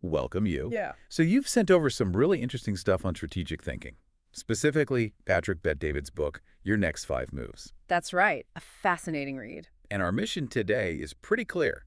Welcome you. Yeah. So you've sent over some really interesting stuff on strategic thinking, specifically Patrick Bet-David's book, Your Next Five Moves. That's right. A fascinating read. And our mission today is pretty clear.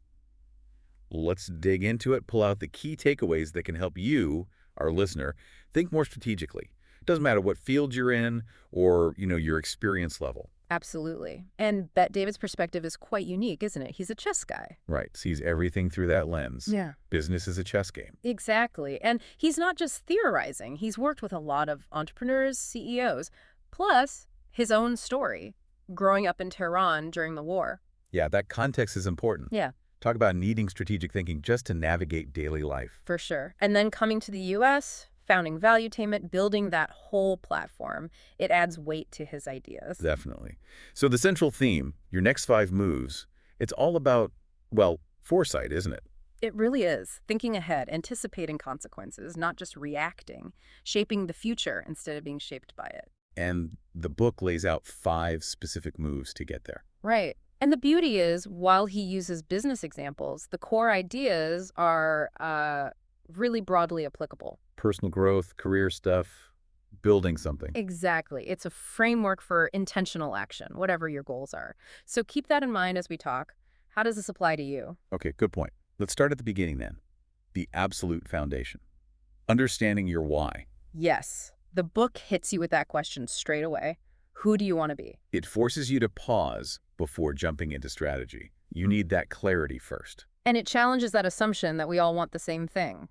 Let's dig into it, pull out the key takeaways that can help you, our listener, think more strategically. Doesn't matter what field you're in or, your experience level. Absolutely. And Bet David's perspective is quite unique, isn't it? He's a chess guy. Right. Sees everything through that lens. Yeah. Business is a chess game. Exactly. And he's not just theorizing. He's worked with a lot of entrepreneurs, CEOs, plus his own story, growing up in Tehran during the war. Yeah, that context is important. Yeah, Talk about needing strategic thinking just to navigate daily life. for sure. And then coming to the U.S., founding Valuetainment, building that whole platform, it adds weight to his ideas. Definitely. So the central theme, your next five moves, it's all about, well, foresight, isn't it? It really is. Thinking ahead, anticipating consequences, not just reacting, shaping the future instead of being shaped by it. And the book lays out five specific moves to get there. Right. And the beauty is, while he uses business examples, the core ideas are really broadly applicable. Personal growth, career stuff, building something. Exactly. It's a framework for intentional action, whatever your goals are. So keep that in mind as we talk. How does this apply to you? Okay, good point. Let's start at the beginning then. The absolute foundation. Understanding your why. Yes. The book hits you with that question straight away. Who do you want to be? It forces you to pause before jumping into strategy. You need that clarity first. And it challenges that assumption that we all want the same thing,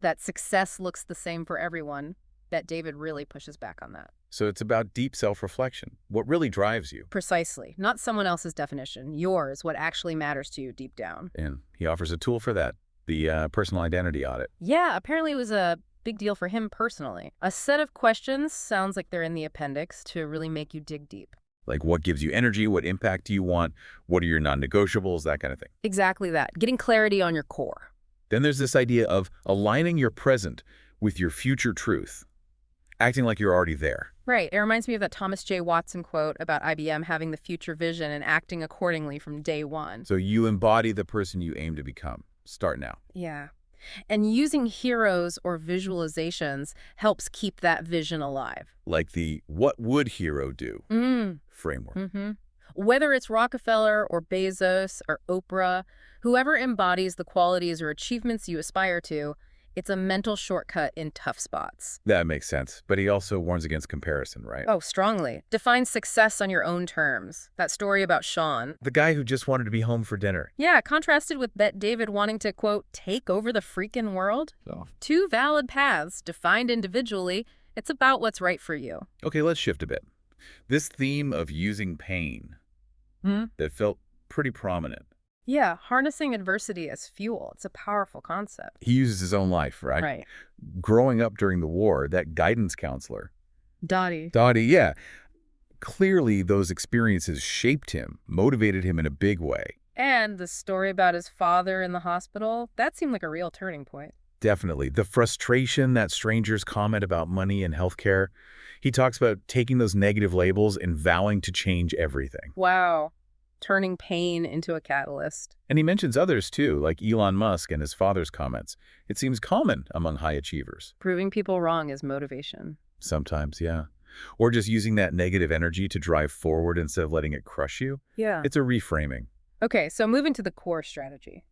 that success looks the same for everyone. Bet David really pushes back on that. So it's about deep self-reflection. What really drives you? Precisely. Not someone else's definition. Yours, what actually matters to you deep down. And he offers a tool for that, the personal identity audit. Yeah, apparently it was a big deal for him personally. A set of questions, sounds like they're in the appendix, to really make you dig deep. Like what gives you energy, what impact do you want, what are your non-negotiables, that kind of thing. Exactly that. Getting clarity on your core. Then there's this idea of aligning your present with your future truth, acting like you're already there. Right. It reminds me of that Thomas J. Watson quote about IBM having the future vision and acting accordingly from day one. So you embody the person you aim to become. Start now. Yeah. And using heroes or visualizations helps keep that vision alive. Like the what would hero do framework. Mm-hmm. Whether it's Rockefeller or Bezos or Oprah, whoever embodies the qualities or achievements you aspire to, it's a mental shortcut in tough spots. That makes sense. But he also warns against comparison, right? Oh, strongly. Define success on your own terms. That story about Sean. The guy who just wanted to be home for dinner. Yeah, contrasted with Bet David wanting to, quote, take over the freaking world. So, Two valid paths, defined individually. It's about what's right for you. okay, let's shift a bit. This theme of using pain that felt pretty prominent. Yeah, harnessing adversity as fuel. It's a powerful concept. He uses his own life, right? Right. Growing up during the war, that guidance counselor, Dottie. Dottie, yeah. Clearly, those experiences shaped him, motivated him in a big way. And the story about his father in the hospital, that seemed like a real turning point. Definitely. The frustration that strangers comment about money and healthcare. He talks about taking those negative labels and vowing to change everything. Wow. Turning pain into a catalyst. And he mentions others too, like Elon Musk and his father's comments. It seems common among high achievers. Proving people wrong is motivation. Sometimes, yeah. Or just using that negative energy to drive forward instead of letting it crush you. Yeah. It's a reframing. Okay, so moving to the core strategy.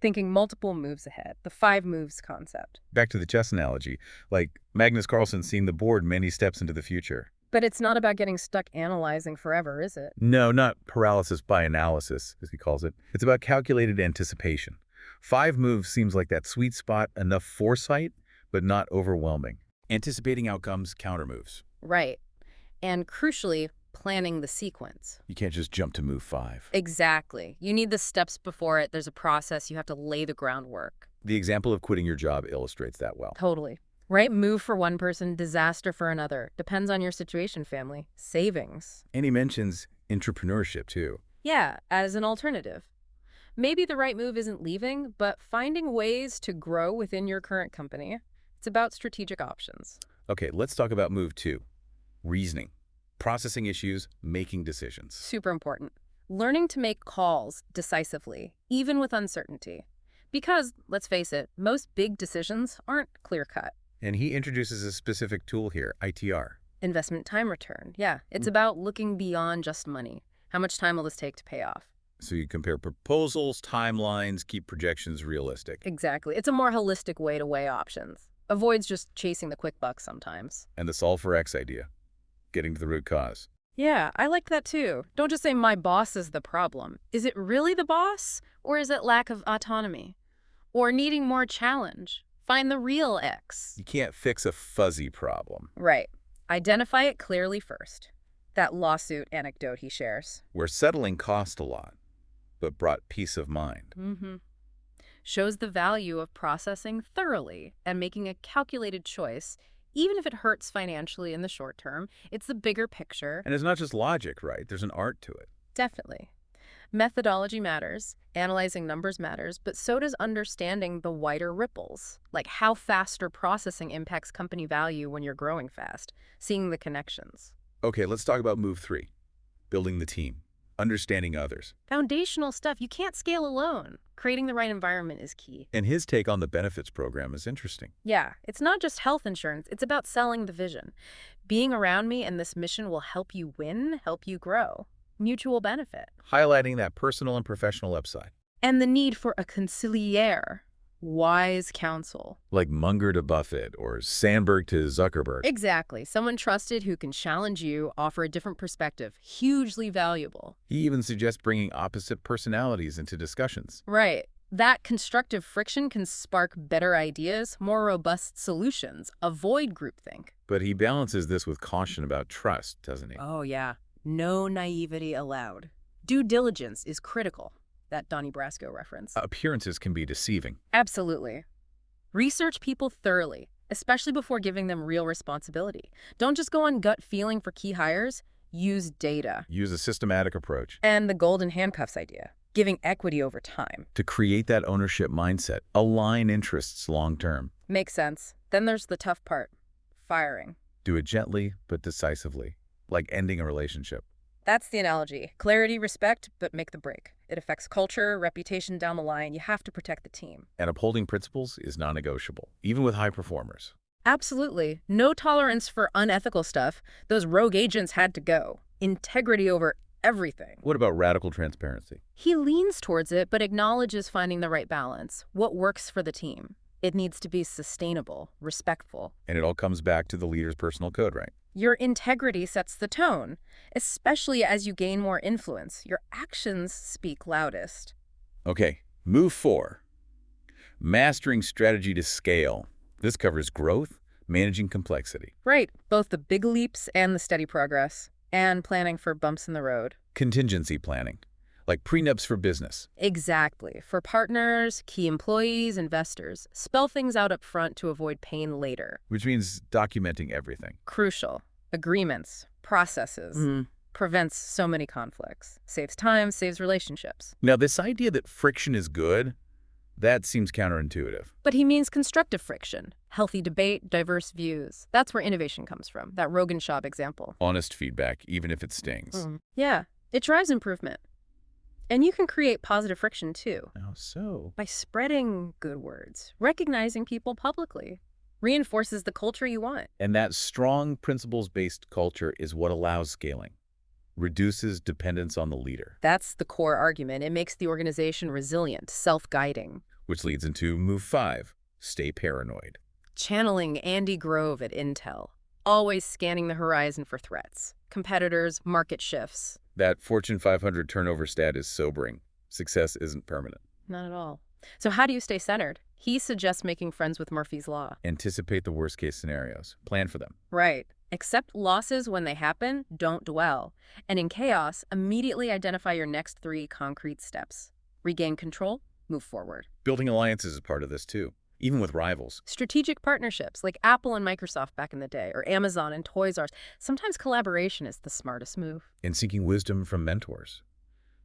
Thinking multiple moves ahead, the 5 moves concept. Back to the chess analogy, like Magnus Carlsen seeing the board many steps into the future. But it's not about getting stuck analyzing forever, is it? No, not paralysis by analysis, as he calls it. It's about calculated anticipation. 5 moves seems like that sweet spot, enough foresight, but not overwhelming. Anticipating outcomes, counter moves. Right. And crucially, planning the sequence. You can't just jump to move 5. Exactly. You need the steps before it. There's a process. You have to lay the groundwork. The example of quitting your job illustrates that well. Totally. Right move for one person, disaster for another. Depends on your situation, family. Savings. And he mentions entrepreneurship too. Yeah, as an alternative. Maybe the right move isn't leaving, but finding ways to grow within your current company. It's about strategic options. Okay, let's talk about move 2. Reasoning. Processing issues, making decisions. Super important. Learning to make calls decisively, even with uncertainty. Because, let's face it, most big decisions aren't clear-cut. And he introduces a specific tool here, ITR. Investment time return. Yeah, it's about looking beyond just money. How much time will this take to pay off? So you compare proposals, timelines, keep projections realistic. Exactly. It's a more holistic way to weigh options. Avoids just chasing the quick buck sometimes. And the solve for X idea, getting to the root cause. Yeah, I like that too. Don't just say my boss is the problem. Is it really the boss? Or is it lack of autonomy? Or needing more challenge? Find the real X. You can't fix a fuzzy problem. Right. Identify it clearly first. That lawsuit anecdote he shares. Where settling cost a lot, but brought peace of mind. Shows the value of processing thoroughly and making a calculated choice, even if it hurts financially in the short term. It's the bigger picture. And it's not just logic, right? There's an art to it. Definitely. Methodology matters, analyzing numbers matters, but so does understanding the wider ripples, like how faster processing impacts company value when you're growing fast, seeing the connections. Okay, let's talk about move 3, building the team, understanding others. Foundational stuff. You can't scale alone. Creating the right environment is key. And his take on the benefits program is interesting. Yeah, it's not just health insurance. It's about selling the vision. Being around me and this mission will help you win, help you grow. Mutual benefit. Highlighting that personal and professional upside. And the need for a conciliere, wise counsel. Like Munger to Buffett or Sandberg to Zuckerberg. Exactly. Someone trusted who can challenge you, offer a different perspective. Hugely valuable. He even suggests bringing opposite personalities into discussions. Right. That constructive friction can spark better ideas, more robust solutions. Avoid groupthink. But he balances this with caution about trust, doesn't he? Oh, yeah. No naivety allowed. Due diligence is critical. That Donnie Brasco reference. Appearances can be deceiving. Absolutely. Research people thoroughly, especially before giving them real responsibility. Don't just go on gut feeling for key hires. Use data. Use a systematic approach. And the golden handcuffs idea, giving equity over time. To create that ownership mindset, align interests long term. Makes sense. Then there's the tough part, firing. Do it gently but decisively, like ending a relationship. That's the analogy. Clarity, respect, but make the break. It affects culture, reputation down the line. You have to protect the team. And upholding principles is non-negotiable, even with high performers. Absolutely. No tolerance for unethical stuff. Those rogue agents had to go. Integrity over everything. What about radical transparency? He leans towards it, but acknowledges finding the right balance. What works for the team? It needs to be sustainable, respectful. And it all comes back to the leader's personal code, right? Your integrity sets the tone, especially as you gain more influence. Your actions speak loudest. Okay, move 4. Mastering strategy to scale. This covers growth, managing complexity. Right, both the big leaps and the steady progress, and planning for bumps in the road. Contingency planning, like prenups for business. Exactly. For partners, key employees, investors, spell things out up front to avoid pain later. Which means documenting everything. Crucial. Agreements, processes. Prevents so many conflicts. Saves time, saves relationships. Now, this idea that friction is good, that seems counterintuitive. But he means constructive friction. Healthy debate, diverse views. That's where innovation comes from. That Rogan Schaub example. Honest feedback, even if it stings. Yeah, it drives improvement. And you can create positive friction, too. How so? By spreading good words, recognizing people publicly, reinforces the culture you want. And that strong principles-based culture is what allows scaling. Reduces dependence on the leader. That's the core argument. It makes the organization resilient, self-guiding. Which leads into move 5, stay paranoid. Channeling Andy Grove at Intel. Always scanning the horizon for threats. Competitors, market shifts. That Fortune 500 turnover stat is sobering. Success isn't permanent. Not at all. So how do you stay centered? He suggests making friends with Murphy's Law. Anticipate the worst-case scenarios. Plan for them. Right. Accept losses when they happen, don't dwell. And in chaos, immediately identify your next 3 concrete steps. Regain control, move forward. Building alliances is part of this too, even with rivals. Strategic partnerships like Apple and Microsoft back in the day, or Amazon and Toys R Us. Sometimes collaboration is the smartest move. And seeking wisdom from mentors.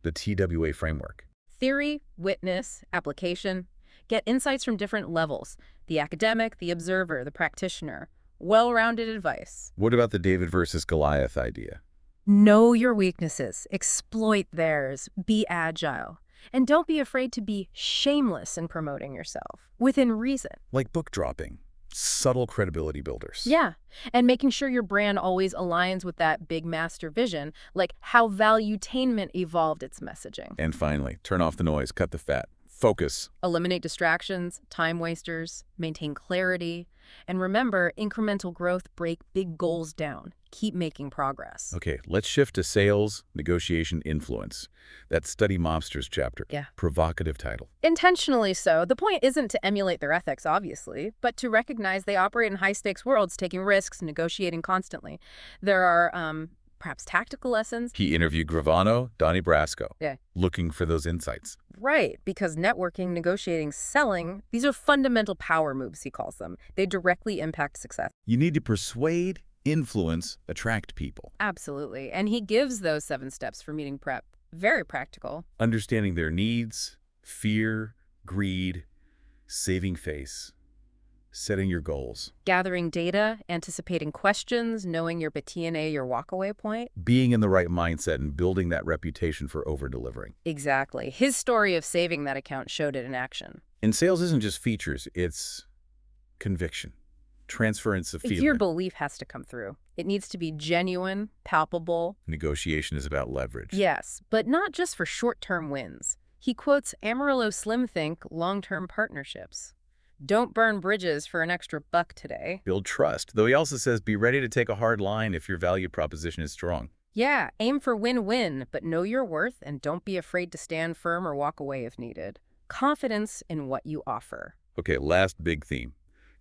The TWA framework. Theory, witness, application. Get insights from different levels. The academic, the observer, the practitioner. Well-rounded advice. What about the David versus Goliath idea? Know your weaknesses. Exploit theirs. Be agile. And don't be afraid to be shameless in promoting yourself, within reason. Like book dropping, subtle credibility builders. Yeah, and making sure your brand always aligns with that big master vision, like how valuetainment evolved its messaging. And finally, turn off the noise, cut the fat. Focus. Eliminate distractions, time wasters, maintain clarity, and remember, incremental growth break big goals down. Keep making progress. Okay, let's shift to sales, negotiation, influence. That Study Mobsters chapter. Yeah. Provocative title. Intentionally so. The point isn't to emulate their ethics, obviously, but to recognize they operate in high-stakes worlds, taking risks, negotiating constantly. There are, perhaps tactical lessons. He interviewed Gravano, Donnie Brasco. Yeah. Looking for those insights. Right, because networking, negotiating, selling, these are fundamental power moves, he calls them. They directly impact success. You need to persuade, influence, attract people. Absolutely. And he gives those 7 steps for meeting prep. Very practical. Understanding their needs, fear, greed, saving face, setting your goals, Gathering data, anticipating questions, knowing your BTNA, your walkaway point. being in the right mindset and building that reputation for over-delivering. Exactly. His story of saving that account showed it in action. And sales isn't just features, it's conviction, transference of feeling. Your belief has to come through. It needs to be genuine, palpable. Negotiation is about leverage. Yes, but not just for short-term wins. He quotes Amarillo Slim Think long-term partnerships. Don't burn bridges for an extra buck today. Build trust, though he also says be ready to take a hard line if your value proposition is strong. Yeah, aim for win-win, but know your worth and don't be afraid to stand firm or walk away if needed. Confidence in what you offer. Okay, last big theme.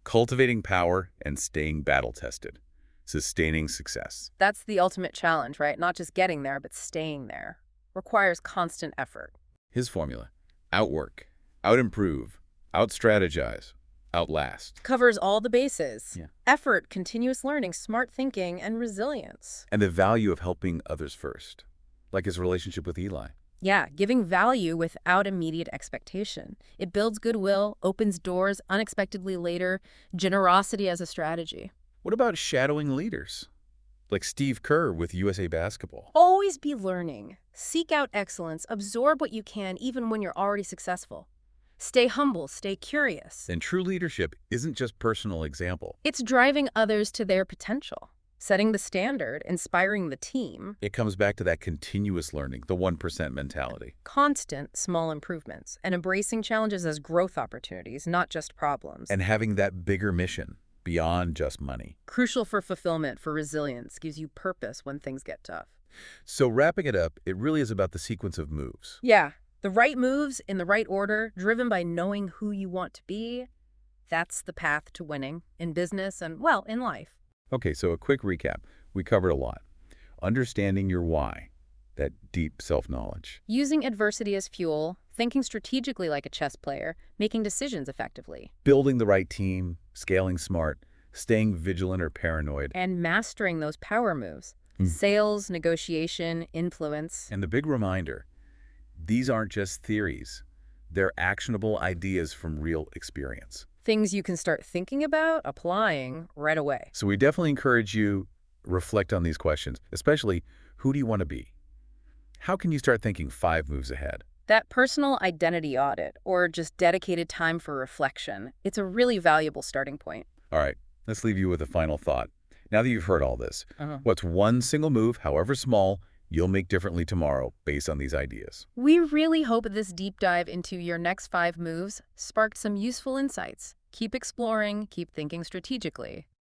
Cultivating power and staying battle-tested. Sustaining success. That's the ultimate challenge, right? Not just getting there, but staying there. Requires constant effort. His formula. Outwork, out-improve, out-strategize, outlast. Covers all the bases. Yeah. Effort, continuous learning, smart thinking, and resilience. And the value of helping others first. Like his relationship with Eli. Yeah, giving value without immediate expectation. It builds goodwill, opens doors unexpectedly later, generosity as a strategy. What about shadowing leaders? Like Steve Kerr with USA Basketball. Always be learning. Seek out excellence. Absorb what you can even when you're already successful. Stay humble. Stay curious. And true leadership isn't just personal example. It's driving others to their potential, setting the standard, inspiring the team. It comes back to that continuous learning, the 1% mentality. Constant small improvements and embracing challenges as growth opportunities, not just problems. And having that bigger mission beyond just money. Crucial for fulfillment, for resilience, gives you purpose when things get tough. So wrapping it up, it really is about the sequence of moves. Yeah, the right moves in the right order, driven by knowing who you want to be. That's the path to winning in business and, well, in life. Okay, so a quick recap. We covered a lot. Understanding your why, that deep self-knowledge. Using adversity as fuel, thinking strategically like a chess player, making decisions effectively. Building the right team, scaling smart, staying vigilant or paranoid. And mastering those power moves. Sales, negotiation, influence. And the big reminder, these aren't just theories. They're actionable ideas from real experience. Things you can start thinking about, applying right away. So we definitely encourage you reflect on these questions, especially who do you want to be? How can you start thinking 5 moves ahead? That personal identity audit, or just dedicated time for reflection, it's a really valuable starting point. All right, let's leave you with a final thought. Now that you've heard all this, what's one single move, however small, you'll make differently tomorrow based on these ideas? We really hope this deep dive into your next 5 moves sparked some useful insights. Keep exploring, keep thinking strategically.